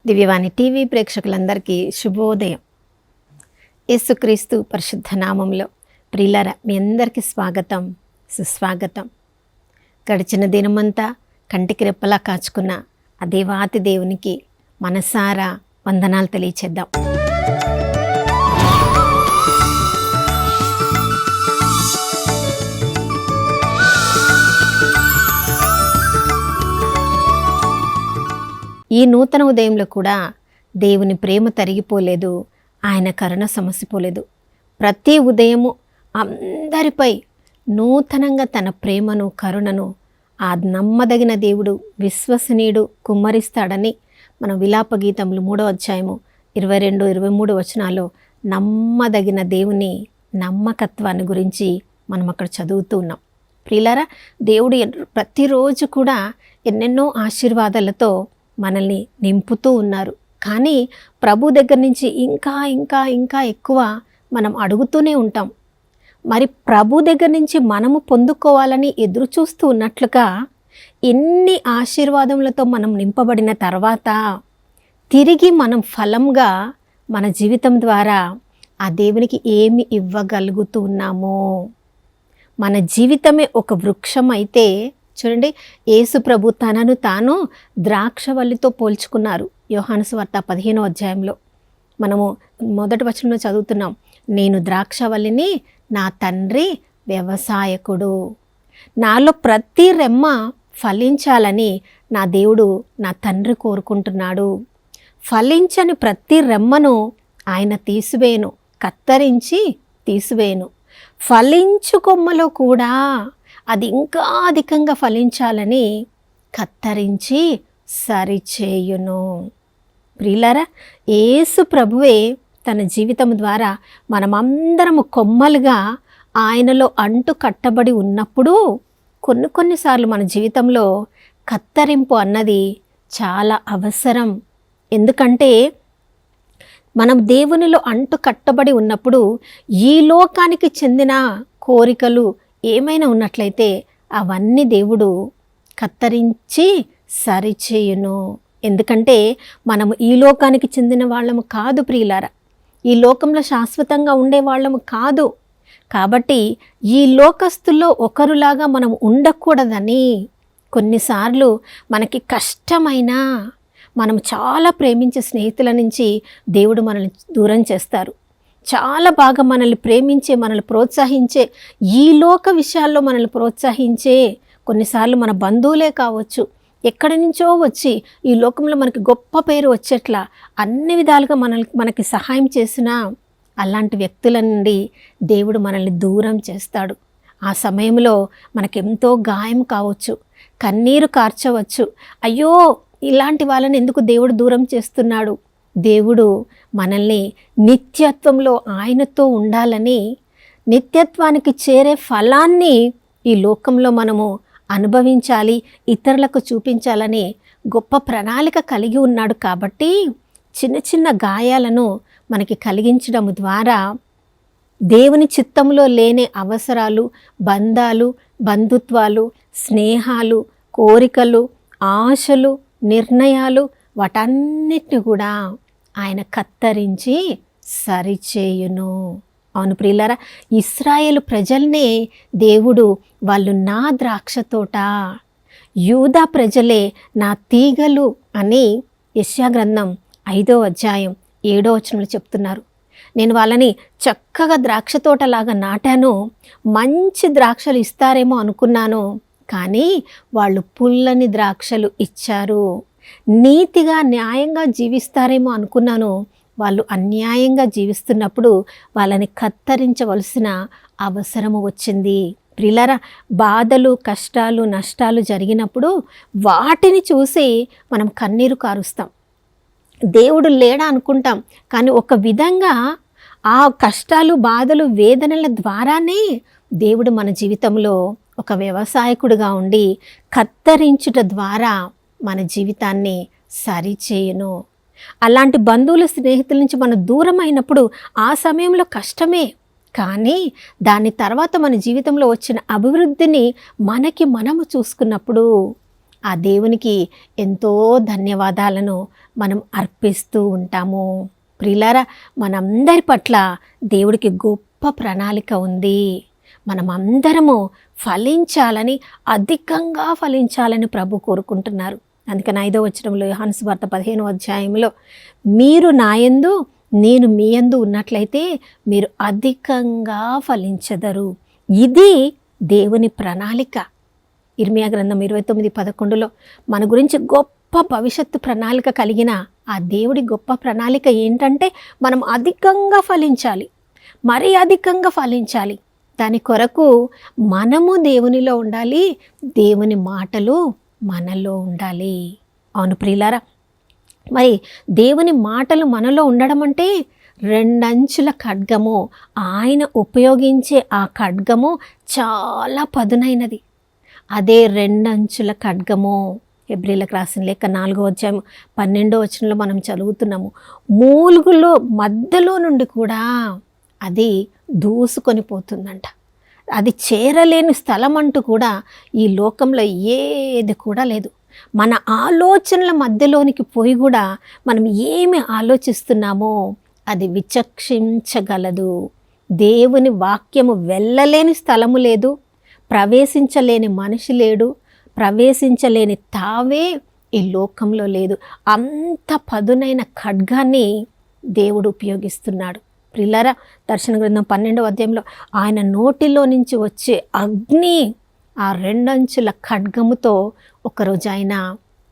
దివ్యవాణి TV ప్రేక్షకులందరికీ శుభోదయం. యేసుక్రీస్తు పరిశుద్ధ నామంలో ప్రియులారా, మీ అందరికీ స్వాగతం, సుస్వాగతం. గడిచిన దినమంతా కంటికి రెప్పలా కాచుకున్న ఆ దేవాతి దేవునికి మనసారా వందనాలు తెలియచేద్దాం. ఈ నూతన ఉదయంలో కూడా దేవుని ప్రేమ తరిగిపోలేదు, ఆయన కరుణ సమసిపోలేదు. ప్రతి ఉదయము అందరిపై నూతనంగా తన ప్రేమను, కరుణను ఆ నమ్మదగిన దేవుడు, విశ్వసనీయుడు కుమ్మరిస్తాడని మన విలాప గీతములు 3వ అధ్యాయము 22-23 వచనాల్లో నమ్మదగిన దేవుని నమ్మకత్వాన్ని గురించి మనం అక్కడ చదువుతూ ఉన్నాం. ప్రియులారా, దేవుడు ప్రతిరోజు కూడా ఎన్నెన్నో ఆశీర్వాదాలతో మనల్ని నింపుతూ ఉన్నారు. కానీ ప్రభు దగ్గర నుంచి ఇంకా ఇంకా ఇంకా ఎక్కువ మనం అడుగుతూనే ఉంటాం. మరి ప్రభు దగ్గర నుంచి మనము పొందుకోవాలని ఎదురు చూస్తూ ఉన్నట్లుగా ఎన్ని ఆశీర్వాదములతో మనం నింపబడిన తర్వాత తిరిగి మనం ఫలంగా మన జీవితం ద్వారా ఆ దేవునికి ఏమి ఇవ్వగలుగుతూ ఉన్నామో. మన జీవితమే ఒక వృక్షం అయితే చూడండి, యేసు ప్రభు తనను తాను ద్రాక్షవల్లితో పోల్చుకున్నారు. యోహాను సువార్త 15వ అధ్యాయంలో మనము మొదటి వచనంలో చదువుతున్నాం, నేను ద్రాక్షవల్లిని, నా తండ్రి వ్యవసాయకుడు. నాలో ప్రతి రెమ్మ ఫలించాలని నా దేవుడు, నా తండ్రి కోరుకుంటున్నాడు. ఫలించని ప్రతి రెమ్మను ఆయన తీసివేయను, కత్తరించి తీసివేయను. ఫలించు కొమ్మలో కూడా అది ఇంకా అధికంగా ఫలించాలని కత్తరించి సరిచేయును. ప్రియులారా, యేసు ప్రభువే తన జీవితం ద్వారా మనమందరము కొమ్మలుగా ఆయనలో అంటు కట్టబడి ఉన్నప్పుడు కొన్నిసార్లు మన జీవితంలో కత్తరింపు అన్నది చాలా అవసరం. ఎందుకంటే మనం దేవునిలో అంటు కట్టబడి ఉన్నప్పుడు ఈ లోకానికి చెందిన కోరికలు ఏమైనా ఉన్నట్లయితే అవన్నీ దేవుడు కత్తరించి సరిచేయును. ఎందుకంటే మనము ఈ లోకానికి చెందిన వాళ్ళము కాదు ప్రియులారా, ఈ లోకంలో శాశ్వతంగా ఉండే వాళ్ళము కాదు. కాబట్టి ఈ లోకస్తుల్లో ఒకరులాగా మనం ఉండకూడదని కొన్నిసార్లు మనకి కష్టమైనా మనం చాలా ప్రేమించే స్నేహితుల నుంచి దేవుడు మనల్ని దూరం చేస్తారు. చాలా బాగా మనల్ని ప్రేమించే, మనల్ని ప్రోత్సహించే, ఈ లోక విషయాల్లో మనల్ని ప్రోత్సహించే కొన్నిసార్లు మన బంధువులే కావచ్చు, ఎక్కడి నుంచో వచ్చి ఈ లోకంలో మనకి గొప్ప పేరు వచ్చేట్లా అన్ని విధాలుగా మనకి సహాయం చేసిన అలాంటి వ్యక్తుల నుండి దేవుడు మనల్ని దూరం చేస్తాడు. ఆ సమయంలో మనకెంతో గాయం కావచ్చు, కన్నీరు కార్చవచ్చు. అయ్యో, ఇలాంటి వాళ్ళని ఎందుకు దేవుడు దూరం చేస్తున్నాడు? దేవుడు మనల్ని నిత్యత్వంలో ఆయనతో ఉండాలని, నిత్యత్వానికి చేరే ఫలాన్ని ఈ లోకంలో మనము అనుభవించాలి, ఇతరులకు చూపించాలని గొప్ప ప్రణాళిక కలిగి ఉన్నాడు. కాబట్టి చిన్న చిన్న గాయాలను మనకి కలిగించడం ద్వారా దేవుని చిత్తంలో లేని అవసరాలు, బంధాలు, బంధుత్వాలు, స్నేహాలు, కోరికలు, ఆశలు, నిర్ణయాలు వాటన్నిటిని కూడా ఆయన కత్తరించి సరిచేయును. అవును ప్రియులారా, ఇశ్రాయేలు ప్రజల్నే దేవుడు వాళ్ళు నా ద్రాక్ష తోట, యూదా ప్రజలే నా తీగలు అని యెషయా గ్రంథం 5వ అధ్యాయం 7వ వచనంలో చెప్తున్నారు. నేను వాళ్ళని చక్కగా ద్రాక్ష తోటలాగా నాటాను, మంచి ద్రాక్షలు ఇస్తారేమో అనుకున్నాను, కానీ వాళ్ళు పుల్లని ద్రాక్షలు ఇచ్చారు. నీతిగా న్యాయంగా జీవిస్తారేమో అనుకున్నాను, వాళ్ళు అన్యాయంగా జీవిస్తున్నప్పుడు వాళ్ళని కత్తరించవలసిన అవసరము వచ్చింది. ప్రియులారా, బాధలు, కష్టాలు, నష్టాలు జరిగినప్పుడు వాటిని చూసి మనం కన్నీరు కారుస్తాం, దేవుడు లేడా అనుకుంటాం. కానీ ఒక విధంగా ఆ కష్టాలు, బాధలు, వేదనల ద్వారానే దేవుడు మన జీవితంలో ఒక వ్యవసాయకుడిగా ఉండి కత్తరించుట ద్వారా మన జీవితాన్ని సరిచేయును. అలాంటి బంధువుల, స్నేహితుల నుంచి మనం దూరం అయినప్పుడు ఆ సమయంలో కష్టమే, కానీ దాని తర్వాత మన జీవితంలో వచ్చిన అభివృద్ధిని మనకి మనము చూసుకున్నప్పుడు ఆ దేవునికి ఎంతో ధన్యవాదాలను మనం అర్పిస్తూ ఉంటాము. ప్రియులారా, మనందరి పట్ల దేవుడికి గొప్ప ప్రణాళిక ఉంది. మనం అందరము ఫలించాలని, అధికంగా ఫలించాలని ప్రభు కోరుకుంటున్నారు. అందుకని 5వ వచనంలో యోహాను సువార్త 15వ అధ్యాయంలో, మీరు నాయందు నేను మీ యందు ఉన్నట్లయితే మీరు అధికంగా ఫలించెదరు. ఇది దేవుని ప్రణాళిక. ఇర్మియా గ్రంథం 29:11లో మన గురించి గొప్ప భవిష్యత్తు ప్రణాళిక కలిగిన ఆ దేవుడి గొప్ప ప్రణాళిక ఏంటంటే మనం అధికంగా ఫలించాలి, మరీ అధికంగా ఫలించాలి. దాని కొరకు మనము దేవునిలో ఉండాలి, దేవుని మాటలు మనలో ఉండాలి. అవును ప్రియులారా, మరి దేవుని మాటలు మనలో ఉండడం అంటే 2 అంచుల ఖడ్గము. ఆయన ఉపయోగించే ఆ ఖడ్గము చాలా పదునైనది. అదే 2 అంచుల ఖడ్గము. హెబ్రీయులకు రాసిన లేఖ 4వ అధ్యాయం 12వ వచనంలో మనం చదువుతున్నాము, మూలుగులో మధ్యలో నుండి కూడా అది దూసుకొని పోతుందంట. అది చేరలేని స్థలం అంటూ కూడా ఈ లోకంలో ఏది కూడా లేదు. మన ఆలోచనల మధ్యలోనికి పోయి కూడా మనం ఏమి ఆలోచిస్తున్నామో అది విచక్షించగలదు. దేవుని వాక్యము వెళ్ళలేని స్థలము లేదు, ప్రవేశించలేని మనిషి లేడు, ప్రవేశించలేని తావే ఈ లోకంలో లేదు. అంత పదునైన ఖడ్గాన్ని దేవుడు ఉపయోగిస్తున్నాడు. ప్రియులారా, దర్శన గ్రంథం 12వ అధ్యాయంలో ఆయన నోటిలో నుంచి వచ్చే అగ్ని, ఆ 2 అంచుల ఖడ్గముతో ఒకరోజు ఆయన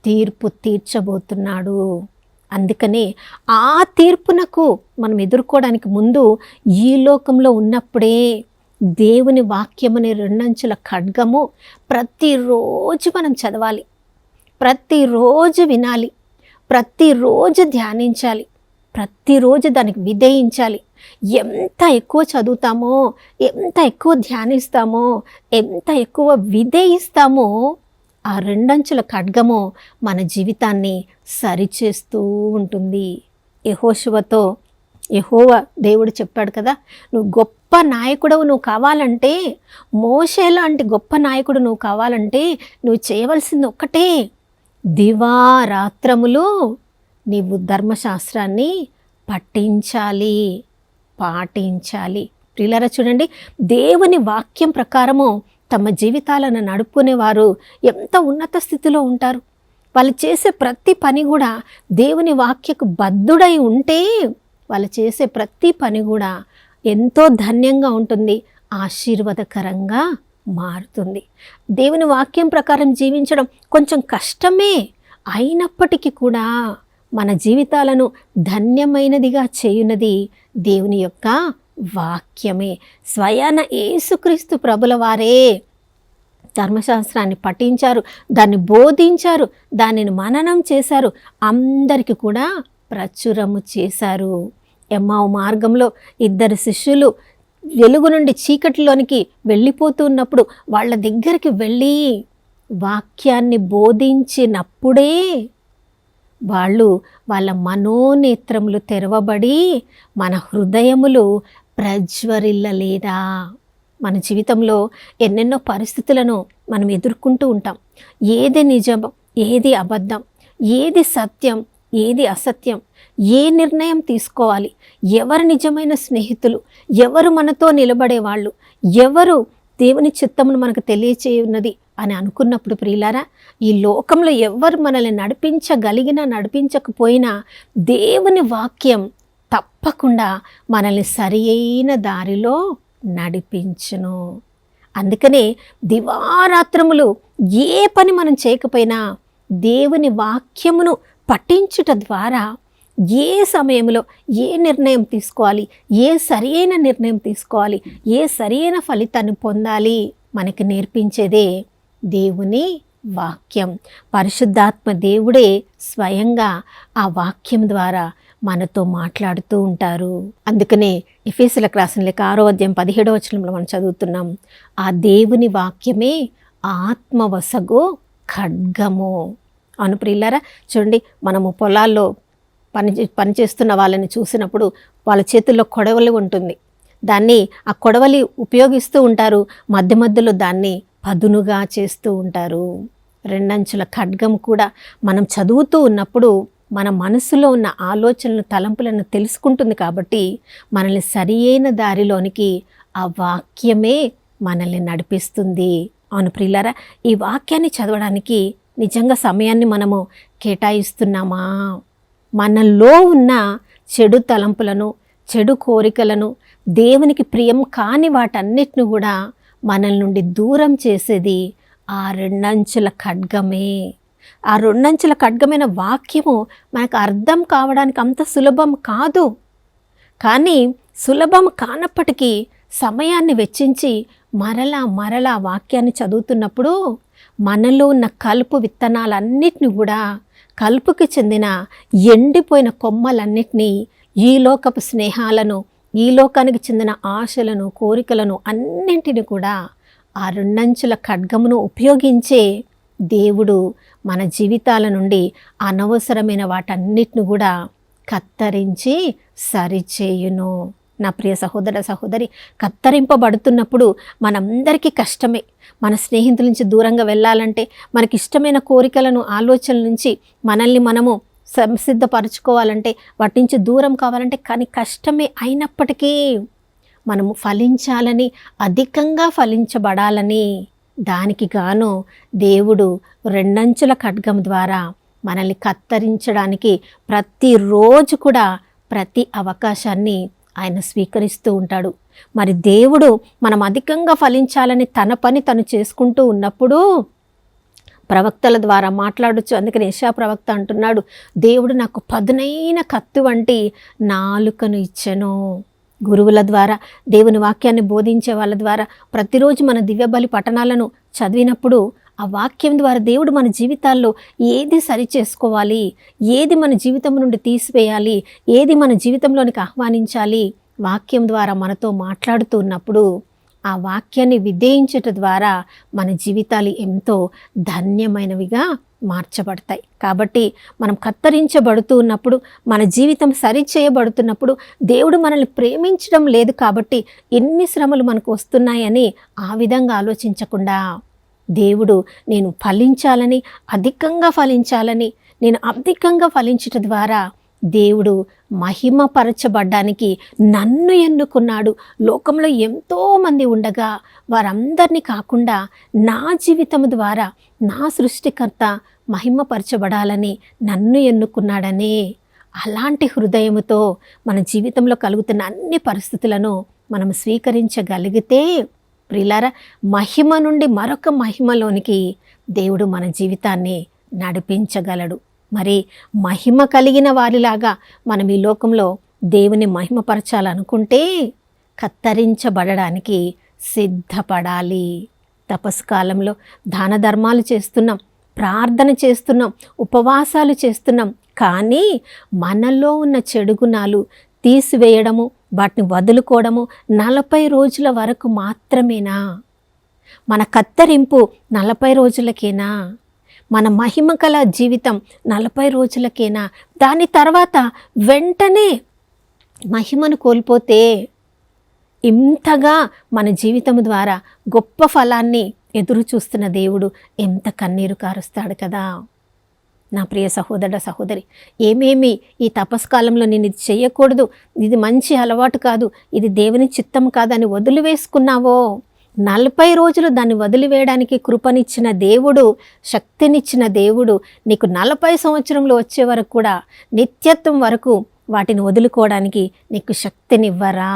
తీర్పు తీర్చబోతున్నాడు. అందుకని ఆ తీర్పునకు మనం ఎదుర్కోవడానికి ముందు ఈ లోకంలో ఉన్నప్పుడే దేవుని వాక్యమనే 2 అంచుల ఖడ్గము ప్రతిరోజు మనం చదవాలి, ప్రతిరోజు వినాలి, ప్రతిరోజు ధ్యానించాలి, ప్రతిరోజు దానికి విధేయించాలి. ఎంత ఎక్కువ చదువుతామో, ఎంత ఎక్కువ ధ్యానిస్తామో, ఎంత ఎక్కువ విధేయిస్తామో ఆ 2 అంచుల ఖడ్గము మన జీవితాన్ని సరిచేస్తూ ఉంటుంది. యెహోషువతో యెహోవా దేవుడు చెప్పాడు కదా, నువ్వు గొప్ప నాయకుడు నువ్వు కావాలంటే, మోషే లాంటి గొప్ప నాయకుడు నువ్వు కావాలంటే నువ్వు చేయవలసింది ఒక్కటే, దివారాత్రములు నీవు ధర్మశాస్త్రాన్ని పఠించాలి, పాటించాలి. ప్రియులారా చూడండి, దేవుని వాక్యం ప్రకారము తమ జీవితాలను నడుపుకునేవారు ఎంత ఉన్నత స్థితిలో ఉంటారు. వాళ్ళు చేసే ప్రతి పని కూడా దేవుని వాక్యకు బద్ధుడై ఉంటే వాళ్ళు చేసే ప్రతి పని కూడా ఎంతో ధన్యంగా ఉంటుంది, ఆశీర్వాదకరంగా మారుతుంది. దేవుని వాక్యం ప్రకారం జీవించడం కొంచెం కష్టమే అయినప్పటికీ కూడా మన జీవితాలను ధన్యమైనదిగా చేయునది దేవుని యొక్క వాక్యమే. స్వయాన యేసుక్రీస్తు ప్రభుల వారే ధర్మశాస్త్రాన్ని పఠించారు, దాన్ని బోధించారు, దానిని మననం చేశారు, అందరికీ కూడా ప్రచురము చేశారు. ఎమ్మావు మార్గంలో 2 శిష్యులు వెలుగు నుండి చీకటిలోనికి వెళ్ళిపోతూ ఉన్నప్పుడు వాళ్ళ దగ్గరికి వెళ్ళి వాక్యాన్ని బోధించినప్పుడే వాళ్ళ మనోనేత్రములు తెరవబడి మన హృదయములు ప్రజ్వరిల్లలేదా. మన జీవితంలో ఎన్నెన్నో పరిస్థితులను మనం ఎదుర్కొంటూ ఉంటాం. ఏది నిజం, ఏది అబద్ధం, ఏది సత్యం, ఏది అసత్యం, ఏ నిర్ణయం తీసుకోవాలి, ఎవరు నిజమైన స్నేహితులు, ఎవరు మనతో నిలబడేవాళ్ళు, ఎవరు దేవుని చిత్తమును మనకు తెలియచేయున్నది అని అనుకున్నప్పుడు ప్రియులారా, ఈ లోకంలో ఎవరు మనల్ని నడిపించగలిగినా నడిపించకపోయినా దేవుని వాక్యం తప్పకుండా మనల్ని సరి అయిన దారిలో నడిపించును. అందుకనే దివారాత్రములు ఏ పని మనం చేయకపోయినా దేవుని వాక్యమును పఠించుట ద్వారా ఏ సమయంలో ఏ నిర్ణయం తీసుకోవాలి, ఏ సరియైన నిర్ణయం తీసుకోవాలి, ఏ సరియైన ఫలితాన్ని పొందాలి మనకి నేర్పించేదే దేవుని వాక్యం. పరిశుద్ధాత్మ దేవుడే స్వయంగా ఆ వాక్యం ద్వారా మనతో మాట్లాడుతూ ఉంటారు. అందుకనే ఎఫెసీయులకు రాసిన లేఖ 6వ అధ్యాయం 17వ వచనంలో మనం చదువుతున్నాం, ఆ దేవుని వాక్యమే ఆత్మవసగు ఖడ్గము. అవును ప్రియులారా, చూడండి, మనము పొలాల్లో పనిచేస్తున్న వాళ్ళని చూసినప్పుడు వాళ్ళ చేతుల్లో కొడవలి ఉంటుంది. దాన్ని ఆ కొడవలి ఉపయోగిస్తూ ఉంటారు, మధ్య మధ్యలో దాన్ని పదునుగా చేస్తూ ఉంటారు. రెండంచుల ఖడ్గం కూడా మనం చదువుతూ ఉన్నప్పుడు మన మనసులో ఉన్న ఆలోచనలు తలంపులను తెలుసుకుంటుంది కాబట్టి మనల్ని సరియైన దారిలోనికి ఆ వాక్యమే మనల్ని నడిపిస్తుంది. అవును ప్రియులారా, ఈ వాక్యాన్ని చదవడానికి నిజంగా సమయాన్ని మనము కేటాయిస్తున్నామా? మనలో ఉన్న చెడు తలంపులను, చెడు కోరికలను, దేవునికి ప్రియం కాని వాటన్నిటిని కూడా మనల నుండి దూరం చేసేది ఆ రెండంచుల ఖడ్గమే. ఆ రెండంచుల ఖడ్గమైన వాక్యము మనకు అర్థం కావడానికి అంత సులభం కాదు. కానీ సులభం కానప్పటికీ సమయాన్ని వెచ్చించి మరలా వాక్యాన్ని చదువుతున్నప్పుడు మనలో ఉన్న కలుపు విత్తనాలన్నిటిని కూడా, కలుపుకి చెందిన ఎండిపోయిన కొమ్మలన్నిటినీ, ఈ లోకపు స్నేహాలను, ఈ లోకానికి చెందిన ఆశలను, కోరికలను అన్నింటిని కూడా ఆ రెండంచుల ఖడ్గమును ఉపయోగించే దేవుడు మన జీవితాల నుండి అనవసరమైన వాటన్నిటిని కూడా కత్తరించి సరిచేయును. నా ప్రియ సహోదర సహోదరి, కత్తరింపబడుతున్నప్పుడు మనందరికీ కష్టమే. మన స్నేహితుల నుంచి దూరంగా వెళ్ళాలంటే, మనకి ఇష్టమైన కోరికలను, ఆలోచనల నుంచి మనల్ని మనము సంసిద్ధపరచుకోవాలంటే, వాటి నుంచి దూరం కావాలంటే కానీ కష్టమే. అయినప్పటికీ మనము ఫలించాలని, అధికంగా ఫలించబడాలని, దానికి గాను దేవుడు రెండంచుల ఖడ్గం ద్వారా మనల్ని కత్తరించడానికి ప్రతిరోజు కూడా ప్రతి అవకాశాన్ని ఆయన స్వీకరిస్తూ ఉంటాడు. మరి దేవుడు మనం అధికంగా ఫలించాలని తన పని తను చేసుకుంటూ ఉన్నప్పుడు ప్రవక్తల ద్వారా మాట్లాడొచ్చు. అందుకని యెషయా ప్రవక్త అంటున్నాడు, దేవుడు నాకు పదునైన కత్తి వంటి నాలుకను ఇచ్చెను. గురువుల ద్వారా, దేవుని వాక్యాన్ని బోధించే వాళ్ళ ద్వారా ప్రతిరోజు మన దివ్యబలి పఠనాలను చదివినప్పుడు ఆ వాక్యం ద్వారా దేవుడు మన జీవితాల్లో ఏది సరి చేసుకోవాలి, ఏది మన జీవితం నుండి తీసివేయాలి, ఏది మన జీవితంలోనికి ఆహ్వానించాలి, వాక్యం ద్వారా మనతో మాట్లాడుతూ ఉన్నప్పుడు ఆ వాక్యాన్ని విధేయించట ద్వారా మన జీవితాలు ఎంతో ధన్యమైనవిగా మార్చబడతాయి. కాబట్టి మనం కత్తరించబడుతూ ఉన్నప్పుడు, మన జీవితం సరిచేయబడుతున్నప్పుడు దేవుడు మనల్ని ప్రేమించడం లేదు కాబట్టి ఎన్ని శ్రమలు మనకు వస్తున్నాయని ఆ విధంగా ఆలోచించకుండా, దేవుడు నేను ఫలించాలని, అధికంగా ఫలించాలని, నేను అధికంగా ఫలించట ద్వారా దేవుడు మహిమపరచబడ్డానికి నన్ను ఎన్నుకున్నాడు. లోకంలో ఎంతోమంది ఉండగా వారందరినీ కాకుండా నా జీవితం ద్వారా నా సృష్టికర్త మహిమపరచబడాలని నన్ను ఎన్నుకున్నాడని, అలాంటి హృదయముతో మన జీవితంలో కలుగుతున్న అన్ని పరిస్థితులను మనం స్వీకరించగలిగితే ప్రియులారా, మహిమ నుండి మరొక మహిమలోనికి దేవుడు మన జీవితాన్ని నడిపించగలడు. మరి మహిమ కలిగిన వారిలాగా మనం ఈ లోకంలో దేవుని మహిమపరచాలనుకుంటే కత్తరించబడడానికి సిద్ధపడాలి. తపస్సు కాలంలో దాన ధర్మాలు చేస్తున్నాం, ప్రార్థన చేస్తున్నాం, ఉపవాసాలు చేస్తున్నాం. కానీ మనలో ఉన్న చెడు గుణాలు తీసివేయడము, వాటిని వదులుకోవడము 40 రోజుల వరకు మాత్రమేనా? మన కత్తరింపు 40 రోజులకేనా? మన మహిమ కల జీవితం 40 రోజులకేనా? దాని తర్వాత వెంటనే మహిమను కోల్పోతే ఇంతగా మన జీవితం ద్వారా గొప్ప ఫలాన్ని ఎదురు చూస్తున్న దేవుడు ఎంత కన్నీరు కారుస్తాడు కదా. నా ప్రియ సహోదర సహోదరి, ఏమేమి ఈ తపస్కాలంలో నేను ఇది చేయకూడదు, ఇది మంచి అలవాటు కాదు, ఇది దేవుని చిత్తం కాదని వదిలివేసుకున్నావో, 40 రోజులు దాన్ని వదిలివేయడానికి కృపనిచ్చిన దేవుడు, శక్తినిచ్చిన దేవుడు నీకు 40 సంవత్సరంలో వచ్చే వరకు కూడా, నిత్యత్వం వరకు వాటిని వదులుకోవడానికి నీకు శక్తినివ్వరా?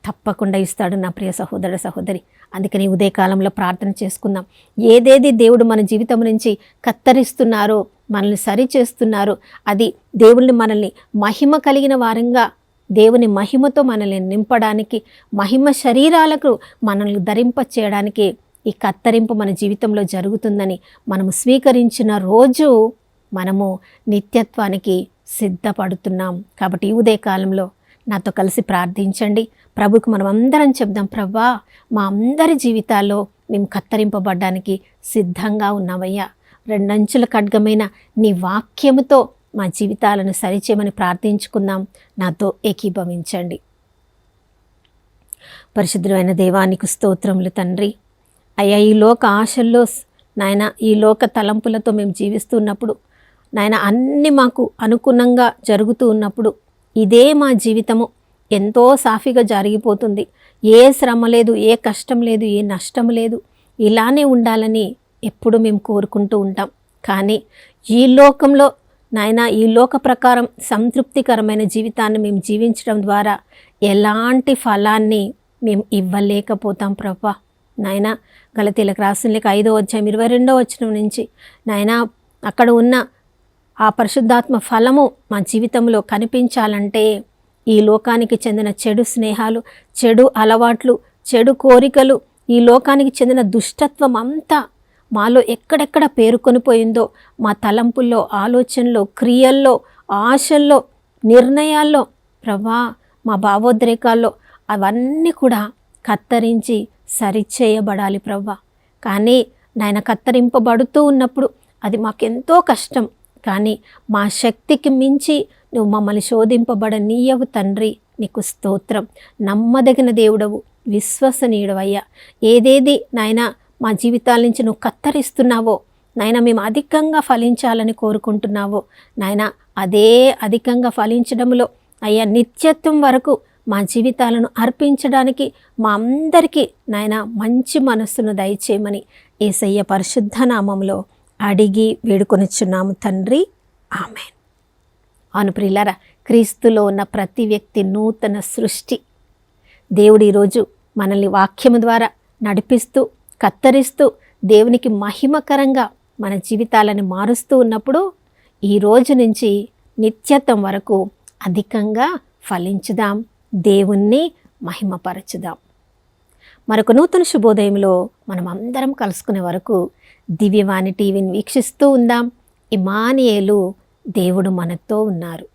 తప్పకుండా ఇస్తాడు నా ప్రియ సహోదర సహోదరి. అందుకని ఉదయకాలంలో ప్రార్థన చేసుకుందాం. ఏదేది దేవుడు మన జీవితం నుంచి కత్తరిస్తున్నారో, మనల్ని సరి చేస్తున్నారో, అది దేవుని మనల్ని మహిమ కలిగిన వారంగా, దేవుని మహిమతో మనల్ని నింపడానికి, మహిమ శరీరాలకు మనల్ని ధరింప చేయడానికి ఈ కత్తరింపు మన జీవితంలో జరుగుతుందని మనము స్వీకరించిన రోజు మనము నిత్యత్వానికి సిద్ధపడుతున్నాం. కాబట్టి ఈ ఉదయకాలంలో నాతో కలిసి ప్రార్థించండి. ప్రభుకు మనం అందరం చెప్దాం, ప్రభా, మా అందరి జీవితాల్లో మేము కత్తరింపబడ్డానికి సిద్ధంగా ఉన్నామయ్యా. రెండంచుల ఖడ్గమైన నీ వాక్యముతో మా జీవితాలను సరిచేయమని ప్రార్థించుకుందాం. నాతో ఏకీభవించండి. పరిశుద్ధమైన దేవానికి స్తోత్రములు తండ్రి. అయ్యా, ఈ లోక ఆశల్లో నాయన ఈ లోక తలంపులతో మేము జీవిస్తున్నప్పుడు, నాయన అన్నీ మాకు అనుగుణంగా జరుగుతూ ఉన్నప్పుడు ఇదే మా జీవితము ఎంతో సాఫీగా జరిగిపోతుంది, ఏ శ్రమ లేదు, ఏ కష్టం లేదు, ఏ నష్టం లేదు, ఇలానే ఉండాలని ఎప్పుడు మేము కోరుకుంటూ ఉంటాం. కానీ ఈ లోకంలో నాయన ఈ లోక ప్రకారం సంతృప్తికరమైన జీవితాన్ని మేము జీవించడం ద్వారా ఎలాంటి ఫలాన్ని మేము ఇవ్వలేకపోతాం ప్రభా. నాయన గలతీలకు రాసిన లేఖ 5వ అధ్యాయం 22వ వచనం నుంచి నాయన అక్కడ ఉన్న ఆ పరిశుద్ధాత్మ ఫలము మా జీవితంలో కనిపించాలంటే ఈ లోకానికి చెందిన చెడు స్నేహాలు, చెడు అలవాట్లు, చెడు కోరికలు, ఈ లోకానికి చెందిన దుష్టత్వం అంతా మాలో ఎక్కడెక్కడ పేరుకొనిపోయిందో, మా తలంపుల్లో, ఆలోచనలో, క్రియల్లో, ఆశల్లో, నిర్ణయాల్లో ప్రభా, మా భావోద్రేకాల్లో అవన్నీ కూడా కత్తరించి సరిచేయబడాలి ప్రభా. కానీ నాయన కత్తరింపబడుతూ ఉన్నప్పుడు అది మాకెంతో కష్టం. కానీ మా శక్తికి మించి నువ్వు మమ్మల్ని శోధింపబడనీయవు తండ్రి. నీకు స్తోత్రం. నమ్మదగిన దేవుడవు, విశ్వసనీయుడవయ్యా. ఏదేది నాయన మా జీవితాల నుంచి నువ్వు కత్తరిస్తున్నావో నాయన, మేము అధికంగా ఫలించాలని కోరుకుంటున్నావో నాయన, అదే అధికంగా ఫలించడంలో అయ్యా నిత్యత్వం వరకు మా జీవితాలను అర్పించడానికి మా అందరికీ నాయన మంచి మనస్సును దయచేయమని యేసయ్య పరిశుద్ధ నామములో అడిగి వేడుకొనిచున్నాము తండ్రి, ఆమేన్. అవును ప్రియులారా, క్రీస్తులో ఉన్న ప్రతి వ్యక్తి నూతన సృష్టి. దేవుడు ఈరోజు మనల్ని వాక్యము ద్వారా నడిపిస్తూ, కత్తరిస్తూ, దేవునికి మహిమకరంగా మన జీవితాలను మారుస్తూ ఉన్నప్పుడు ఈ రోజు నుంచి నిత్యత్వం వరకు అధికంగా ఫలించుదాం, దేవుణ్ణి మహిమపరచుదాం. మరొక నూతన శుభోదయంలో మనం అందరం కలుసుకునే వరకు దివ్యవాణి టీవీని వీక్షిస్తూ ఉందాం. ఇమ్మానుయేలు, దేవుడు మనతో ఉన్నారు.